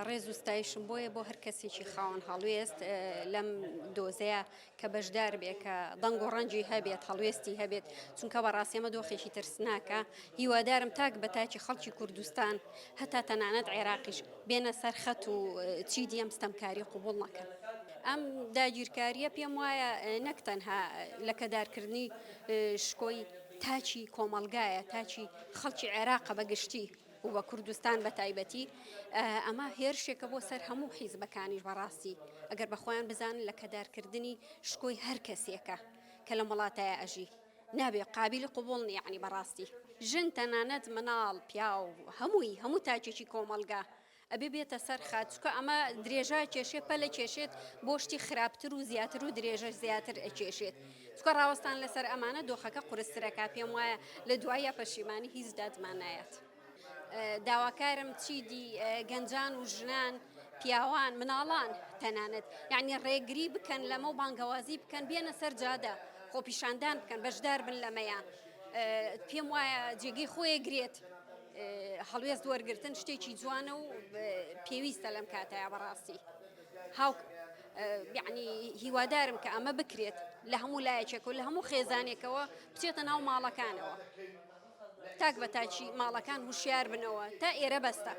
ڕێز و ستایشم بۆیە بۆ هەر کەسێکی خاوەن هەڵوێست لەم دۆزەیە کە بەشدار بێ کە دەنگ و ڕەنجی هەبێت هەڵوێستی هەبێت چونکە بەڕاستی ئەمە دۆخێکی ترسناکە هیوادارم تاک بە تاکی خەڵکی کوردستان هەتا تەنانەت عێراقیش بێنە سەر خەت و چیدی ئەم ستەمکاری قوبوڵ نەکەن. ئەم داگیرکاریە پێم وایە نەک تەنها لە کەدارکردنی شکۆی تاچی کۆمەلگایە تاچی خەڵکی عێراقە بەگشتی و بە کوردستان بە تایبەتی ئەمە هێرشێکە بۆ سەر هەموو حیزبەکانیش بەڕاستی ئەگەر بەخۆیان بزانن لە کەدارکردنی شکۆی هەر کەسێکە کە لە وڵاتایە ئەژی نابێ قابلی قوبوڵ یعنی بەڕاستی ژن تەنانەت مناڵ پیا و هەموو تاچێکی کۆمەلگا ئەبێ بێتە سەر خات چکە ئەمە درێژای کێشێ پەلە کێشێت بۆ شتی خراپتر و زیاتر و درێژە زیاتر ئەکێشێت چکە ڕاوەستان لەسەر ئەمانە دۆخەکە قورسترەکە پێم وایە لە دوایە پەشیمانی هیچ دادمان نایەت. داواکارم چیدی گەنجان و ژنان پیاوان مناڵان تەنانەت یعنی ڕێگری بکەن لەمە و بانگەوازی بکەن بێنە سەر جادە خۆپیشاندان بکەن بەشدار بن لەمەیان پێم وایە جێگەی خۆی گرێت هەڵوێست وەرگرتن شتێکی جوانە و پێویستە لەم کاتەیە بەڕاستی یعنی هیوادارم کە ئەمە بکرێت لە هەموو لایەکێک و لە هەموو خێزانێکەوە بچێتە ناو ماڵەکانەوە تاک بە تاچی ماڵەکان هوشیار بنەوە تا ئێرە بەستە